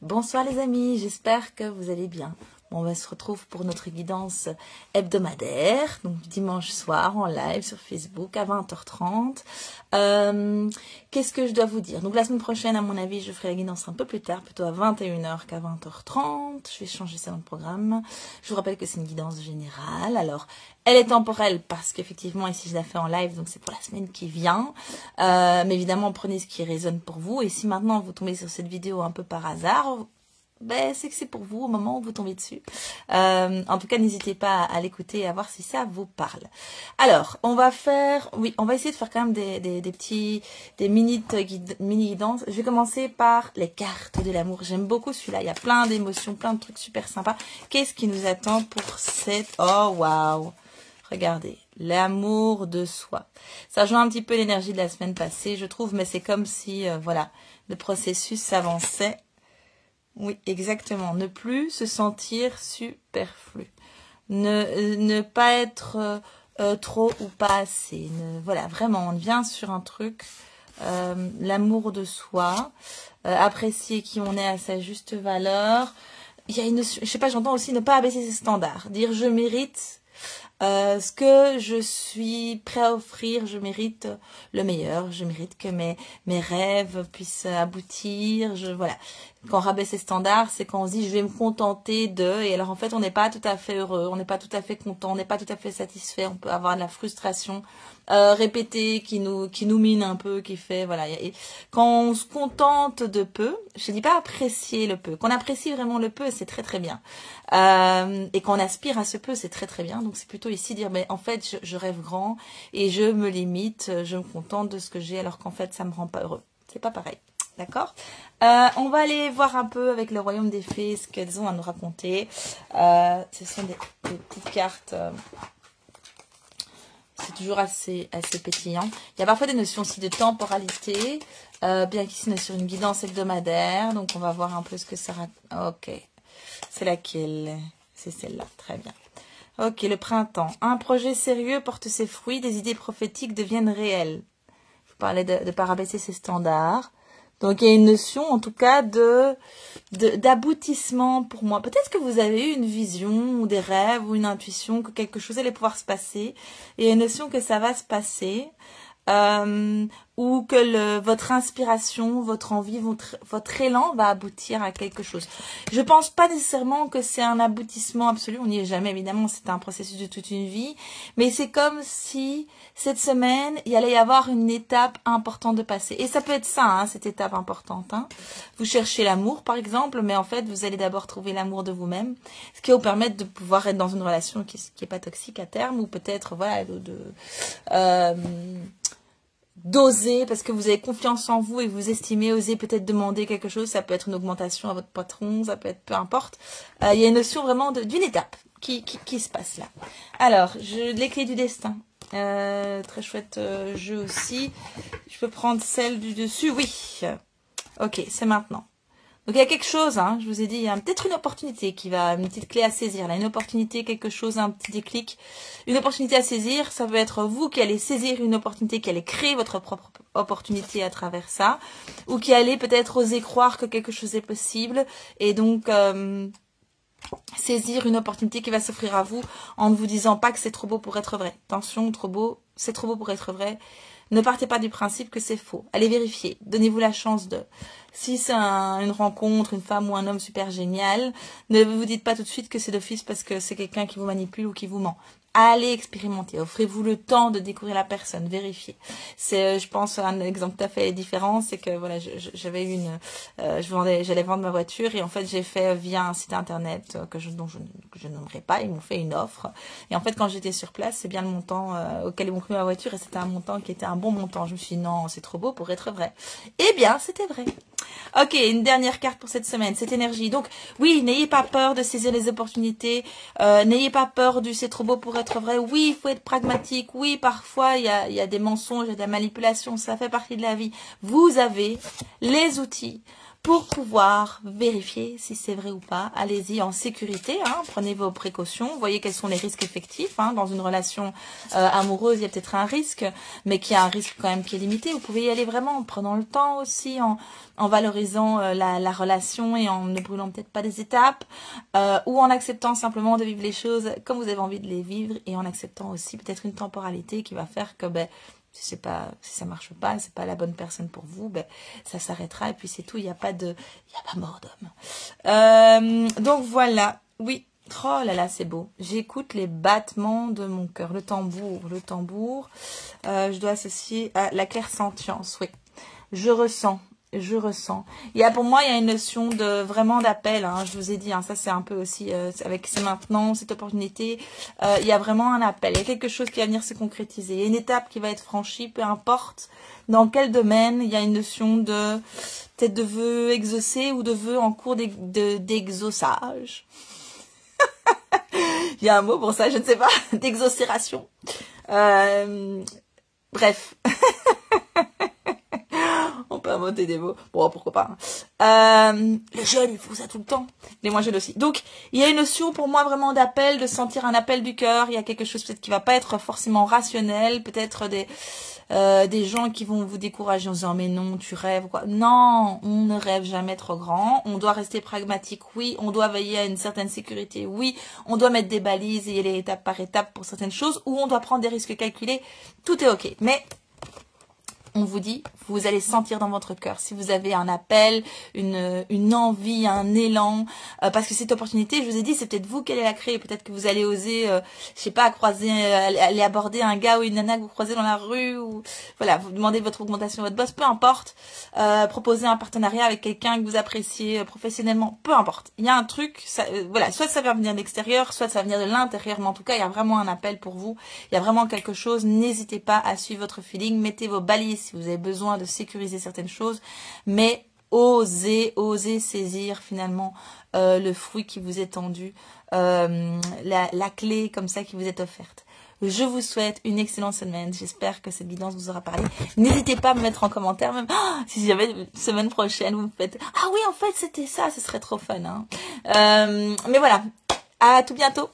Bonsoir les amis, j'espère que vous allez bien. On va se retrouve pour notre guidance hebdomadaire, donc dimanche soir en live sur Facebook à 20h30. Qu'est-ce que je dois vous dire? Donc la semaine prochaine, à mon avis, je ferai la guidance un peu plus tard, plutôt à 21h qu'à 20h30. Je vais changer ça dans le programme. Je vous rappelle que c'est une guidance générale. Alors, elle est temporelle parce qu'effectivement, ici, je la fais en live, donc c'est pour la semaine qui vient. Mais évidemment, prenez ce qui résonne pour vous. Et si maintenant vous tombez sur cette vidéo un peu par hasard, ben, c'est que c'est pour vous au moment où vous tombez dessus. En tout cas, n'hésitez pas à l'écouter et à voir si ça vous parle. Alors, on va essayer de faire quand même des mini guidances. Je vais commencer par les cartes de l'amour. J'aime beaucoup celui-là. Il y a plein d'émotions, plein de trucs super sympas. Qu'est-ce qui nous attend pour cette... Oh, waouh! Regardez, l'amour de soi. Ça rejoint un petit peu l'énergie de la semaine passée, je trouve, mais c'est comme si, voilà, le processus s'avançait. Oui, exactement. Ne plus se sentir superflu. Ne pas être trop ou pas assez. Voilà, vraiment, on vient sur un truc, l'amour de soi, apprécier qui on est à sa juste valeur. Il y a une notion, je sais pas, j'entends aussi ne pas abaisser ses standards. Dire je mérite ce que je suis prêt à offrir, je mérite le meilleur, je mérite que mes rêves puissent aboutir, voilà. Quand on rabaisse ses standards, c'est quand on se dit je vais me contenter de, et alors en fait on n'est pas tout à fait heureux, on n'est pas tout à fait content, on n'est pas tout à fait satisfait, on peut avoir de la frustration répétée qui nous mine un peu, qui fait, voilà. Et quand on se contente de peu, je dis pas apprécier le peu, qu'on apprécie vraiment le peu, c'est très très bien. Et qu'on aspire à ce peu, c'est très très bien. Donc c'est plutôt ici dire, mais en fait je rêve grand et je me limite, je me contente de ce que j'ai alors qu'en fait ça me rend pas heureux. C'est pas pareil. D'accord. On va aller voir un peu avec le royaume des fées ce qu'elles ont à nous raconter. Ce sont des petites cartes. C'est toujours assez pétillant. Il y a parfois des notions aussi de temporalité. Bien qu'ici on est sur une guidance hebdomadaire. Donc on va voir un peu ce que ça raconte. Ok. C'est laquelle? C'est celle-là. Très bien. Ok, le printemps. Un projet sérieux porte ses fruits. Des idées prophétiques deviennent réelles. Je vous parlais de pas rabaisser ses standards. Donc, il y a une notion, en tout cas, d'aboutissement pour moi. Peut-être que vous avez eu une vision ou des rêves ou une intuition que quelque chose allait pouvoir se passer. Et il y a une notion que ça va se passer. Ou que votre inspiration, votre envie, votre élan va aboutir à quelque chose. Je pense pas nécessairement que c'est un aboutissement absolu, on n'y est jamais évidemment, c'est un processus de toute une vie, mais c'est comme si cette semaine, il allait y avoir une étape importante de passer. Et ça peut être ça, hein, cette étape importante. Hein. Vous cherchez l'amour par exemple, mais en fait, vous allez d'abord trouver l'amour de vous-même, ce qui va vous permettre de pouvoir être dans une relation qui est pas toxique à terme, ou peut-être, voilà, d'oser, parce que vous avez confiance en vous et vous estimez, oser peut-être demander quelque chose, ça peut être une augmentation à votre patron, ça peut être peu importe. Il y a une notion vraiment d'une étape qui se passe là. Alors, les clés du destin. Très chouette jeu aussi. Je peux prendre celle du dessus, oui. Ok, c'est maintenant. Donc il y a quelque chose, hein, je vous ai dit, il y a peut-être une opportunité qui va, une petite clé à saisir, là, une opportunité, quelque chose, un petit déclic, une opportunité à saisir, ça peut être vous qui allez saisir une opportunité, qui allez créer votre propre opportunité à travers ça, ou qui allez peut-être oser croire que quelque chose est possible, et donc saisir une opportunité qui va s'offrir à vous en ne vous disant pas que c'est trop beau pour être vrai. Attention, trop beau, c'est trop beau pour être vrai. Ne partez pas du principe que c'est faux. Allez vérifier. Donnez-vous la chance de... Si c'est une rencontre, une femme ou un homme super génial, ne vous dites pas tout de suite que c'est d'office parce que c'est quelqu'un qui vous manipule ou qui vous ment. Allez expérimenter. Offrez-vous le temps de découvrir la personne. Vérifiez. C'est, je pense, un exemple tout à fait différent. C'est que, voilà, j'avais eu j'allais vendre ma voiture et en fait, j'ai fait via un site internet dont je nommerai pas. Ils m'ont fait une offre. Et en fait, quand j'étais sur place, c'est bien le montant auquel ils m'ont pris ma voiture et c'était un montant qui était un bon montant. Je me suis dit, non, c'est trop beau pour être vrai. Eh bien, c'était vrai. Ok, une dernière carte pour cette semaine, cette énergie. Donc, oui, n'ayez pas peur de saisir les opportunités. N'ayez pas peur du c'est trop beau pour être vrai. Oui, il faut être pragmatique. Oui, parfois, il y a des mensonges, il y a de la manipulation. Ça fait partie de la vie. Vous avez les outils pour pouvoir vérifier si c'est vrai ou pas. Allez-y en sécurité, hein, prenez vos précautions, voyez quels sont les risques effectifs. Hein. Dans une relation amoureuse, il y a peut-être un risque, mais qui a un risque quand même qui est limité. Vous pouvez y aller vraiment en prenant le temps aussi, en valorisant la relation et en ne brûlant peut-être pas des étapes, ou en acceptant simplement de vivre les choses comme vous avez envie de les vivre, et en acceptant aussi peut-être une temporalité qui va faire que si ça marche pas, c'est pas la bonne personne pour vous, ça s'arrêtera et puis c'est tout. Il n'y a pas mort d'homme. Donc voilà, oui. Oh là là, c'est beau. J'écoute les battements de mon cœur, le tambour. Je dois associer à la clairsentience. Oui, je ressens. Pour moi, il y a une notion de vraiment d'appel. Hein, je vous ai dit, hein, ça c'est un peu aussi avec c'est maintenant cette opportunité. Il y a vraiment un appel. Il y a quelque chose qui va venir se concrétiser. Il y a une étape qui va être franchie, peu importe dans quel domaine. Il y a une notion de peut-être de vœux exaucés ou de vœux en cours d'exauçage. Il y a un mot pour ça, je ne sais pas, d'exaucération. Bref. On peut inventer des mots. Bon, pourquoi pas. Les jeunes, ils font ça tout le temps. Les moins jeunes aussi. Donc, il y a une notion pour moi vraiment d'appel, de sentir un appel du cœur. Il y a quelque chose peut-être qui va pas être forcément rationnel. Peut-être des gens qui vont vous décourager en disant mais non, tu rêves quoi. Non, on ne rêve jamais trop grand. On doit rester pragmatique, oui. On doit veiller à une certaine sécurité, oui. On doit mettre des balises et y aller étape par étape pour certaines choses. Ou on doit prendre des risques calculés. Tout est ok. Mais on vous dit, vous allez sentir dans votre cœur si vous avez un appel, une envie, un élan, parce que cette opportunité, je vous ai dit, c'est peut-être vous qui allez la créer, peut-être que vous allez oser, je sais pas, aller aborder un gars ou une nana que vous croisez dans la rue, ou voilà, vous demandez votre augmentation, votre boss, peu importe, proposer un partenariat avec quelqu'un que vous appréciez professionnellement, peu importe. Il y a un truc, voilà, soit ça va venir de l'extérieur, soit ça va venir de l'intérieur, mais en tout cas, il y a vraiment un appel pour vous, il y a vraiment quelque chose. N'hésitez pas à suivre votre feeling, mettez vos balises si vous avez besoin de sécuriser certaines choses, mais osez saisir finalement le fruit qui vous est tendu, la clé comme ça qui vous est offerte. Je vous souhaite une excellente semaine. J'espère que cette guidance vous aura parlé. N'hésitez pas à me mettre en commentaire, même si jamais une semaine prochaine vous me faites « Ah oui, en fait, c'était ça », ce serait trop fun. Hein. Mais voilà, à tout bientôt.